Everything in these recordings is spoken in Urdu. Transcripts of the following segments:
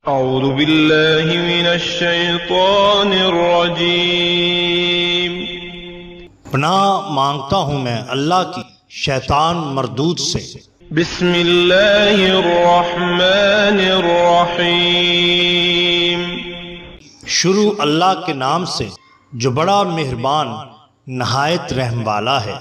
اعوذ باللہ من الشیطان الرجیم۔ پناہ مانگتا ہوں میں اللہ کی شیطان مردود سے۔ بسم اللہ الرحمن الرحیم۔ شروع اللہ کے نام سے جو بڑا مہربان نہایت رحم والا ہے۔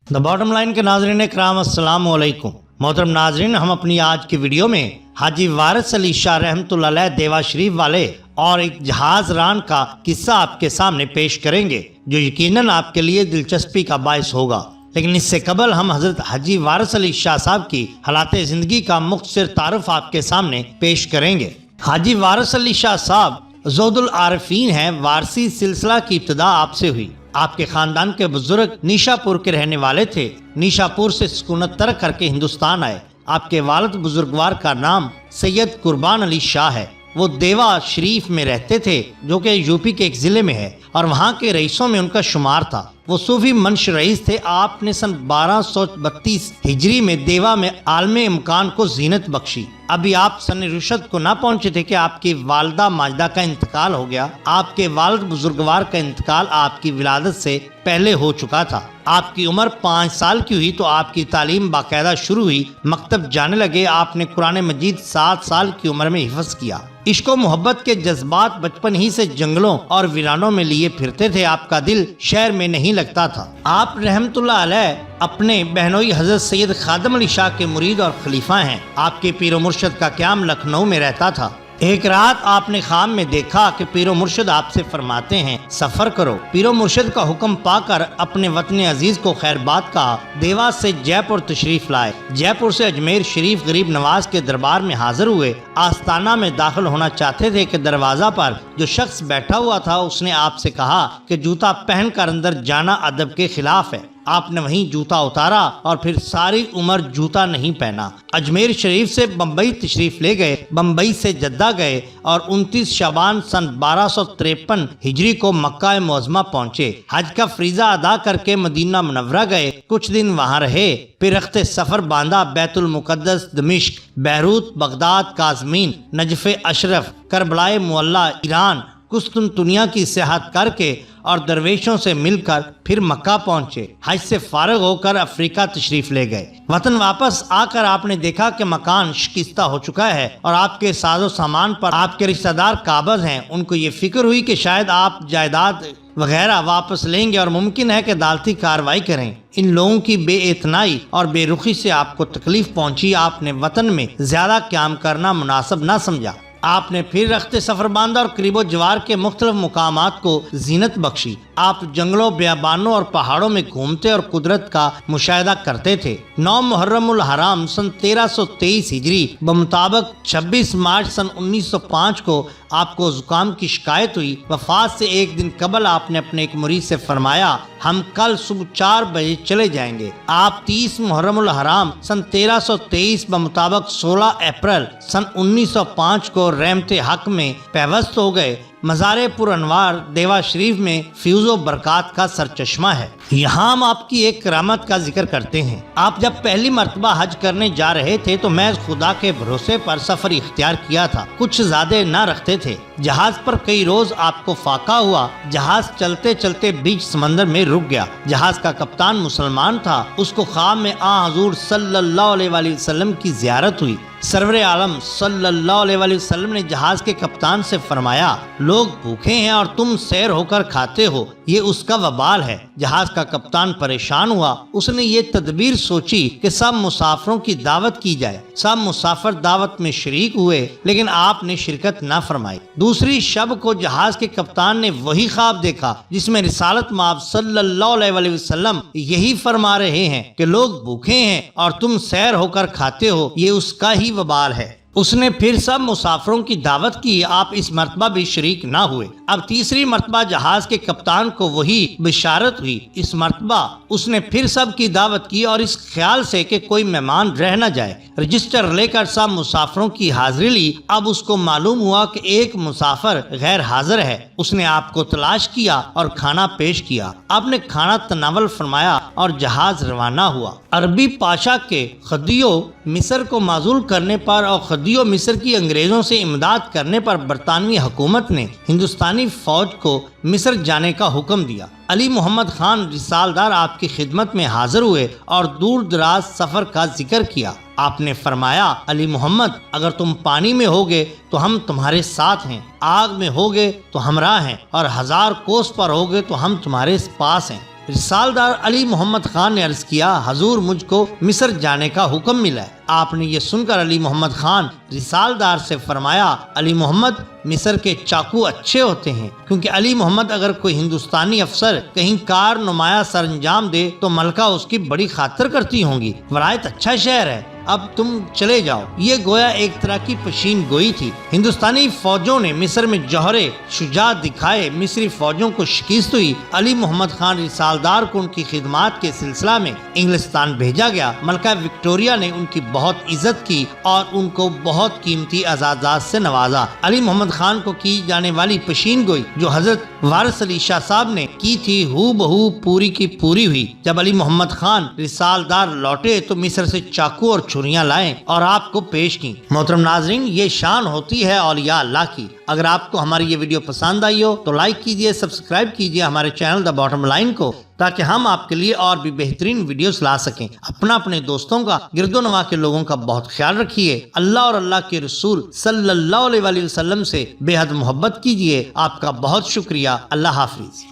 دا باٹم لائن کے ناظرین اکرام السلام علیکم۔ محترم ناظرین، ہم اپنی آج کی ویڈیو میں حاجی وارث علی شاہ رحمۃ اللہ علیہ دیوا شریف والے اور ایک جہاز ران کا قصہ آپ کے سامنے پیش کریں گے جو یقیناً آپ کے لیے دلچسپی کا باعث ہوگا، لیکن اس سے قبل ہم حضرت حاجی وارث علی شاہ صاحب کی حالات زندگی کا مختصر تعارف آپ کے سامنے پیش کریں گے۔ حاجی وارث علی شاہ صاحب زہد العارفین ہیں۔ وارثی سلسلہ کی ابتدا آپ سے ہوئی۔ آپ کے خاندان کے بزرگ نیشا پور کے رہنے والے تھے۔ نیشا پور سے سکونت ترک کر کے ہندوستان آئے۔ آپ کے والد بزرگوار کا نام سید قربان علی شاہ ہے۔ وہ دیوا شریف میں رہتے تھے جو کہ یوپی کے ایک ضلع میں ہے اور وہاں کے رئیسوں میں ان کا شمار تھا۔ وہ صوفی منش رئیس تھے۔ آپ نے سن 1232 ہجری میں دیوا میں عالم امکان کو زینت بخشی۔ ابھی آپ سن رشد کو نہ پہنچے تھے کہ آپ کی والدہ ماجدہ کا انتقال ہو گیا۔ آپ کے والد بزرگوار کا انتقال آپ کی ولادت سے پہلے ہو چکا تھا۔ آپ کی عمر 5 سال کی ہوئی تو آپ کی تعلیم باقاعدہ شروع ہوئی۔ مکتب جانے لگے۔ آپ نے قرآن مجید 7 سال کی عمر میں حفظ کیا۔ عشق و محبت کے جذبات بچپن ہی سے جنگلوں اور ویرانوں میں لیے پھرتے تھے۔ آپ کا دل شہر میں نہیں لگتا تھا۔ آپ رحمت اللہ علیہ اپنے بہنوئی حضرت سید خادم علی شاہ کے مرید اور خلیفہ ہیں۔ آپ کے پیر و مرشد کا قیام لکھنؤ میں رہتا تھا۔ ایک رات آپ نے خواب میں دیکھا کہ پیر و مرشد آپ سے فرماتے ہیں سفر کرو۔ پیر و مرشد کا حکم پا کر اپنے وطن عزیز کو خیر بات کہا۔ دیوا سے جے پور تشریف لائے۔ جے پور سے اجمیر شریف غریب نواز کے دربار میں حاضر ہوئے۔ آستانہ میں داخل ہونا چاہتے تھے کہ دروازہ پر جو شخص بیٹھا ہوا تھا اس نے آپ سے کہا کہ جوتا پہن کر اندر جانا ادب کے خلاف ہے۔ آپ نے وہیں جوتا اتارا اور پھر ساری عمر جوتا نہیں پہنا۔ اجمیر شریف سے بمبئی تشریف لے گئے۔ بمبئی سے جدہ گئے اور 29 شعبان سن 1253 ہجری کو مکہ معظمہ پہنچے۔ حج کا فریضہ ادا کر کے مدینہ منورہ گئے۔ کچھ دن وہاں رہے، پھر رخت سفر باندھا۔ بیت المقدس، دمشق، بیروت، بغداد، کاظمین، نجف اشرف، کربلائے معلیٰ، ایران، قسطنطنیہ کی سیاحت کر کے اور درویشوں سے مل کر پھر مکہ پہنچے۔ حج سے فارغ ہو کر افریقہ تشریف لے گئے۔ وطن واپس آ کر آپ نے دیکھا کہ مکان شکستہ ہو چکا ہے اور آپ کے ساز و سامان پر آپ کے رشتہ دار قابض ہیں۔ ان کو یہ فکر ہوئی کہ شاید آپ جائیداد وغیرہ واپس لیں گے اور ممکن ہے کہ عدالتی کارروائی کریں۔ ان لوگوں کی بے اعتنائی اور بے رخی سے آپ کو تکلیف پہنچی۔ آپ نے وطن میں زیادہ قیام کرنا مناسب نہ سمجھا۔ آپ نے پھر رخت سفر باندھا اور قریب و جوار کے مختلف مقامات کو زینت بخشی۔ آپ جنگلوں، بیابانوں اور پہاڑوں میں گھومتے اور قدرت کا مشاہدہ کرتے تھے۔ 9 محرم الحرام سن 1323 ہجری بمطابق 26 مارچ سن 1905 کو آپ کو زکام کی شکایت ہوئی۔ وفات سے ایک دن قبل آپ نے اپنے ایک مرید سے فرمایا ہم کل صبح 4 بجے چلے جائیں گے۔ آپ 30 محرم الحرام سن 1323 بمطابق 16 اپریل سن 1905 کو رحمت حق میں پیوست ہو گئے۔ مزار پر انوار دیوا شریف میں فیوز و برکات کا سرچشمہ ہے۔ یہاں ہم آپ کی ایک کرامت کا ذکر کرتے ہیں۔ آپ جب پہلی مرتبہ حج کرنے جا رہے تھے تو محض خدا کے بھروسے پر سفر اختیار کیا تھا، کچھ زیادہ نہ رکھتے تھے۔ جہاز پر کئی روز آپ کو فاقہ ہوا۔ جہاز چلتے چلتے بیچ سمندر میں رک گیا۔ جہاز کا کپتان مسلمان تھا۔ اس کو خواب میں حضور صلی اللہ علیہ وآلہ وسلم کی زیارت ہوئی۔ سرور عالم صلی اللہ علیہ وآلہ وسلم نے جہاز کے کپتان سے فرمایا لوگ بھوکے ہیں اور تم سیر ہو کر کھاتے ہو، یہ اس کا وبال ہے۔ جہاز کا کپتان پریشان ہوا۔ اس نے یہ تدبیر سوچی کہ سب مسافروں کی دعوت کی جائے۔ سب مسافر دعوت میں شریک ہوئے لیکن آپ نے شرکت نہ فرمائی۔ دوسری شب کو جہاز کے کپتان نے وہی خواب دیکھا جس میں رسالت مآب صلی اللہ علیہ وآلہ وسلم یہی فرما رہے ہیں کہ لوگ بھوکے ہیں اور تم سیر ہو کر کھاتے ہو، یہ اس کا ہی وبال ہے۔ اس نے پھر سب مسافروں کی دعوت کی۔ آپ اس مرتبہ بھی شریک نہ ہوئے۔ اب تیسری مرتبہ جہاز کے کپتان کو وہی بشارت ہوئی۔ اس مرتبہ اس نے پھر سب کی دعوت کی اور اس خیال سے کہ کوئی مہمان رہ نہ جائے رجسٹر لے کر سب مسافروں کی حاضری لی۔ اب اس کو معلوم ہوا کہ ایک مسافر غیر حاضر ہے۔ اس نے آپ کو تلاش کیا اور کھانا پیش کیا۔ آپ نے کھانا تناول فرمایا اور جہاز روانہ ہوا۔ عربی پاشا کے خدیو مصر کو معزول کرنے پر اور بدیو مصر کی انگریزوں سے امداد کرنے پر برطانوی حکومت نے ہندوستانی فوج کو مصر جانے کا حکم دیا۔ علی محمد خان رسالدار آپ کی خدمت میں حاضر ہوئے اور دور دراز سفر کا ذکر کیا۔ آپ نے فرمایا، علی محمد، اگر تم پانی میں ہوگے تو ہم تمہارے ساتھ ہیں، آگ میں ہوگے تو ہمراہ ہیں، اور 1000 کوس پر ہوگے تو ہم تمہارے پاس ہیں۔ رسالدار علی محمد خان نے عرض کیا، حضور مجھ کو مصر جانے کا حکم ملا ہے۔ آپ نے یہ سن کر علی محمد خان رسالدار سے فرمایا، علی محمد، مصر کے چاقو اچھے ہوتے ہیں، کیونکہ علی محمد اگر کوئی ہندوستانی افسر کہیں کار نمایاں سر انجام دے تو ملکہ اس کی بڑی خاطر کرتی ہوں گی۔ ولایت اچھا شہر ہے، اب تم چلے جاؤ۔ یہ گویا ایک طرح کی پشین گوئی تھی۔ ہندوستانی فوجوں نے مصر میں جوہرے شجاعت دکھائے، مصری فوجوں کو شکست ہوئی۔ علی محمد خان رسالدار کو ان کی خدمات کے سلسلہ میں انگلستان بھیجا گیا۔ ملکہ وکٹوریہ نے ان کی بہت عزت کی اور ان کو بہت قیمتی اعزازات سے نوازا۔ علی محمد خان کو کی جانے والی پشین گوئی جو حضرت وارث علی شاہ صاحب نے کی تھی، ہو بہو پوری کی پوری ہوئی۔ جب علی محمد خان رسالدار لوٹے تو مصر سے چاقو اور چھریاں لائیں اور آپ کو پیش کی۔ محترم ناظرین، یہ شان ہوتی ہے اولیاء اللہ کی۔ اگر آپ کو ہماری یہ ویڈیو پسند آئی ہو تو لائک کیجئے، سبسکرائب کیجئے ہمارے چینل دا باٹم لائن کو، تاکہ ہم آپ کے لیے اور بھی بہترین ویڈیوز لا سکیں۔ اپنے دوستوں کا، گرد و نواح کے لوگوں کا بہت خیال رکھیے۔ اللہ اور اللہ کے رسول صلی اللہ علیہ وسلم سے بے حد محبت کیجئے۔ آپ کا بہت شکریہ۔ اللہ حافظ۔